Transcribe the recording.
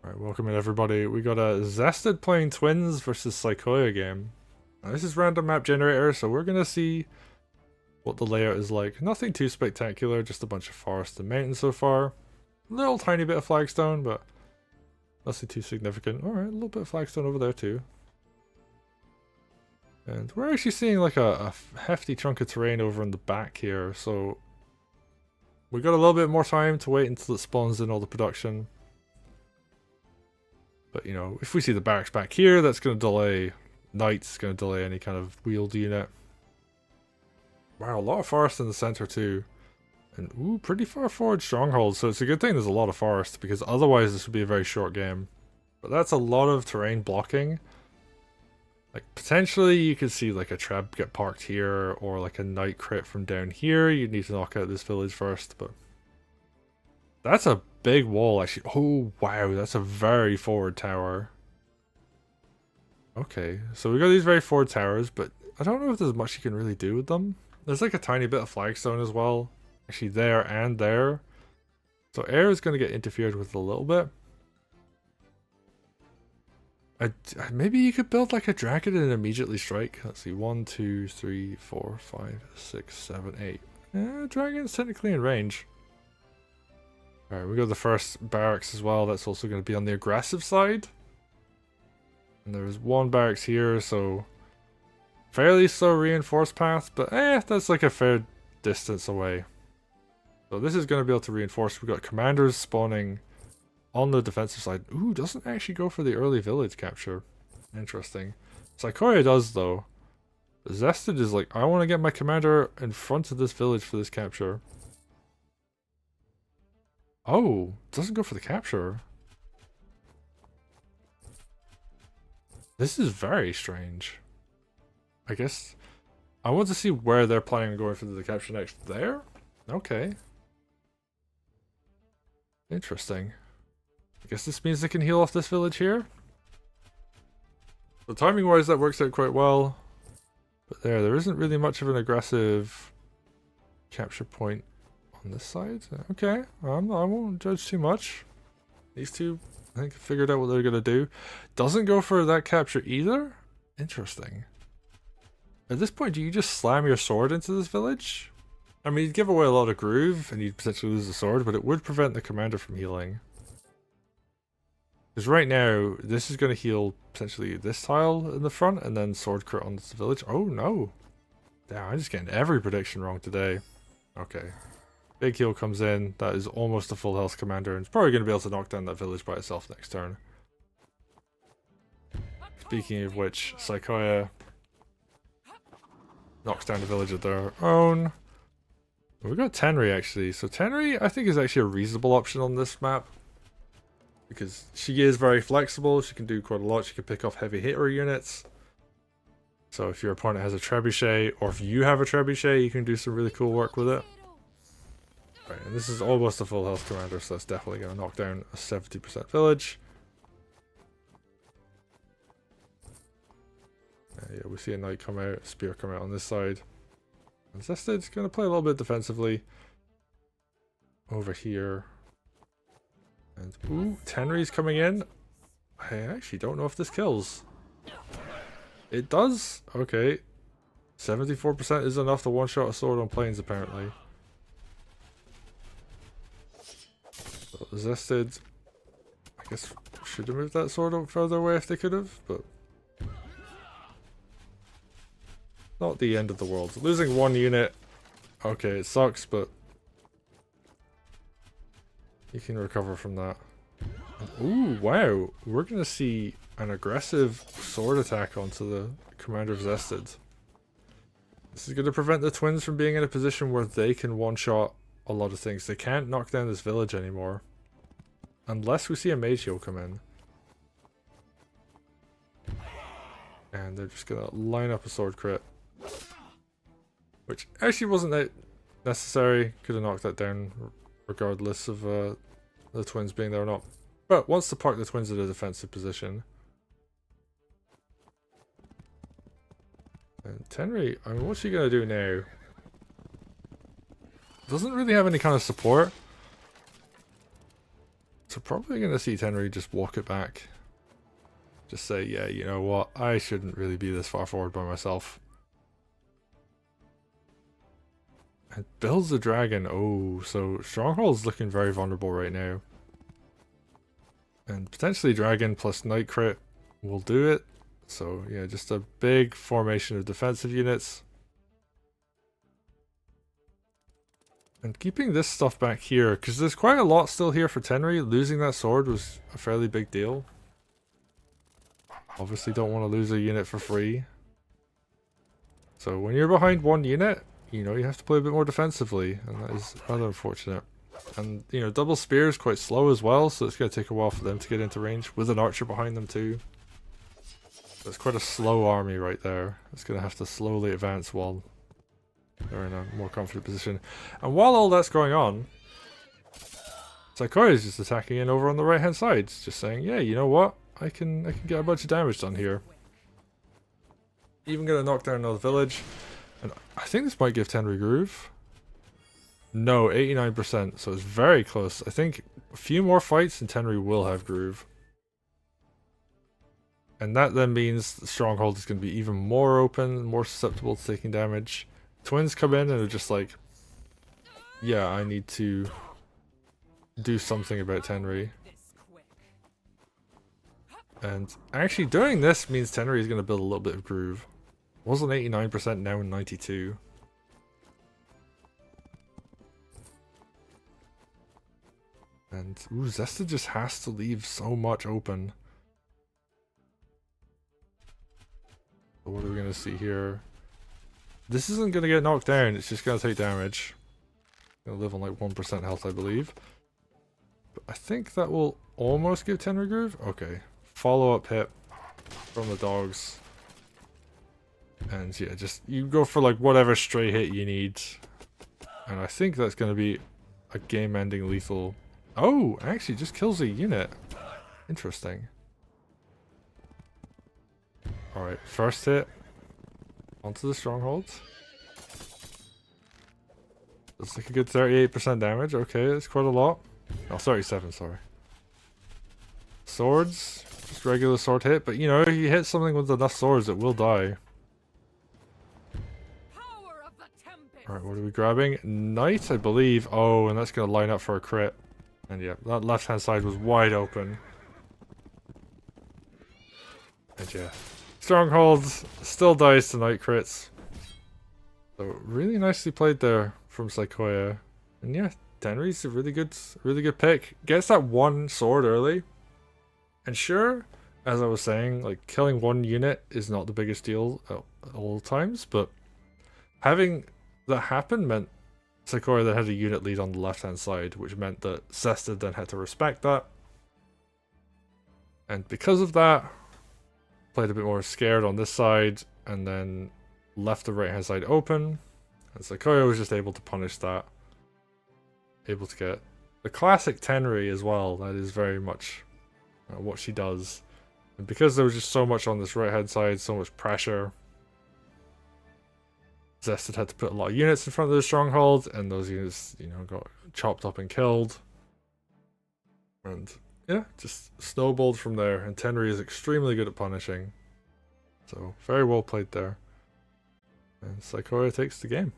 Alright, welcome in everybody. We got a Zested playing twins versus Saykoya game. Now, this is random map generator, so we're gonna see what the layout is like. Nothing too spectacular, just a bunch of forest and mountains so far. A little tiny bit of flagstone, but nothing too significant. Alright, a little bit of flagstone over there too. And we're actually seeing like a hefty chunk of terrain over in the back here, so we got a little bit more time to wait until it spawns in all the production. But, you know, if we see the barracks back here, that's going to delay knights, going to delay any kind of wheeled unit. Wow, a lot of forest in the center too. And, ooh, pretty far forward strongholds, so it's a good thing there's a lot of forest, because otherwise this would be a very short game. But that's a lot of terrain blocking. Like, potentially you could see like a treb get parked here, or like a knight crit from down here. You need to knock out this village first, but... That's a big wall, actually. Oh, wow, that's a very forward tower. Okay, so we got these very forward towers, but I don't know if there's much you can really do with them. There's like a tiny bit of flagstone as well. Actually, there and there. So air is going to get interfered with a little bit. Maybe you could build like a dragon and immediately strike. Let's see, 1, 2, 3, 4, 5, 6, 7, 8. Dragon's technically in range. Alright, we got the first barracks as well. That's also going to be on the aggressive side. And there's one barracks here, so fairly slow reinforced path, but that's like a fair distance away. So this is going to be able to reinforce. We've got commanders spawning on the defensive side. Ooh, doesn't actually go for the early village capture. Interesting. Saykoya does though. Zested is like, I want to get my commander in front of this village for this capture. Oh, doesn't go for the capture. This is very strange. I guess I want to see where they're planning on going for the capture next. There? Okay. Interesting. I guess this means they can heal off this village here. So timing wise that works out quite well. But there isn't really much of an aggressive capture point on this side. Okay, I won't judge too much. These two, I think, figured out what they're gonna do. Doesn't go for that capture either? Interesting. At this point, do you just slam your sword into this village? I mean, you'd give away a lot of groove, and you'd potentially lose the sword, but it would prevent the commander from healing. Because right now, this is going to heal potentially this tile in the front, and then sword crit on this village. Oh no! Damn, I'm just getting every prediction wrong today. Okay. Big heal comes in, that is almost a full health commander, and it's probably going to be able to knock down that village by itself next turn. Speaking of which, Saykoya knocks down the village of their own. We got Tenri actually, so Tenri I think is actually a reasonable option on this map. Because she is very flexible, she can do quite a lot, she can pick off heavy hitter units. So if your opponent has a trebuchet, or if you have a trebuchet, you can do some really cool work with it. Right, and this is almost a full health commander, so that's definitely going to knock down a 70% village. Yeah, we see a knight come out, a spear come out on this side. And Zested's going to play a little bit defensively over here. And ooh, Tenri's coming in. I actually don't know if this kills. It does? Okay. 74% is enough to one-shot a sword on planes, apparently. So Zested, I guess, should have moved that sword up further away if they could have, but not the end of the world. Losing one unit, okay, it sucks, but you can recover from that. Ooh, wow. We're going to see an aggressive sword attack onto the commander of Zested. This is going to prevent the twins from being in a position where they can one-shot a lot of things. They can't knock down this village anymore. Unless we see a mage heal come in. And they're just going to line up a sword crit. Which actually wasn't that necessary. Could have knocked that down regardless of the twins being there or not. But wants to park the twins in a defensive position. And Tenri, I mean, what's she going to do now? Doesn't really have any kind of support. So probably going to see Tenri just walk it back. Just say, yeah, you know what, I shouldn't really be this far forward by myself. And builds the dragon. Oh, so Stronghold's looking very vulnerable right now. And potentially dragon plus Knight crit will do it. So yeah, just a big formation of defensive units. And keeping this stuff back here, because there's quite a lot still here for Tenri. Losing that sword was a fairly big deal. Obviously don't want to lose a unit for free. So when you're behind one unit, you know, you have to play a bit more defensively, and that is rather unfortunate. And, you know, double spear is quite slow as well, so it's going to take a while for them to get into range, with an archer behind them too. So it's quite a slow army right there. It's going to have to slowly advance while they're in a more confident position. And while all that's going on, Saykoya is just attacking in over on the right hand side, just saying, yeah, you know what, I can get a bunch of damage done here. Even gonna knock down another village. And I think this might give Tenri groove. No, 89%, so it's very close. I think a few more fights and Tenri will have groove. And that then means the stronghold is going to be even more open, more susceptible to taking damage. Twins come in and are just like, yeah, I need to do something about Tenri. And actually doing this means Tenri is going to build a little bit of groove. Wasn't 89%, now 92%. And ooh, Zested just has to leave so much open. So what are we going to see here? This isn't going to get knocked down, it's just going to take damage. Going to live on like 1% health, I believe. But I think that will almost give Tenri groove. Okay. Follow-up hit from the dogs. And yeah, just you go for like whatever stray hit you need. And I think that's going to be a game-ending lethal. Oh, actually just kills a unit. Interesting. Alright, first hit. Onto the stronghold. Looks like a good 38% damage. Okay, that's quite a lot. Oh, 37, sorry. Swords. Just regular sword hit. But you know, if you hit something with enough swords, it will die. Alright, what are we grabbing? Knight, I believe. Oh, and that's going to line up for a crit. And yeah, that left-hand side was wide open. And yeah, Stronghold still dies to Knight crits. So really nicely played there from Saykoya. And yeah, Tenri's a really good pick. Gets that one sword early. And sure, as I was saying, like killing one unit is not the biggest deal at all times, but having that happen meant Saykoya then had a unit lead on the left hand side, which meant that Zested then had to respect that. And because of that, played a bit more scared on this side, and then left the right hand side open. And Saykoya was just able to punish that. Able to get the classic Tenri as well. That is very much what she does. And because there was just so much on this right hand side, so much pressure, Zested had to put a lot of units in front of the stronghold, and those units, you know, got chopped up and killed. And yeah, just snowballed from there. And Tenri is extremely good at punishing. So very well played there. And Saykoya takes the game.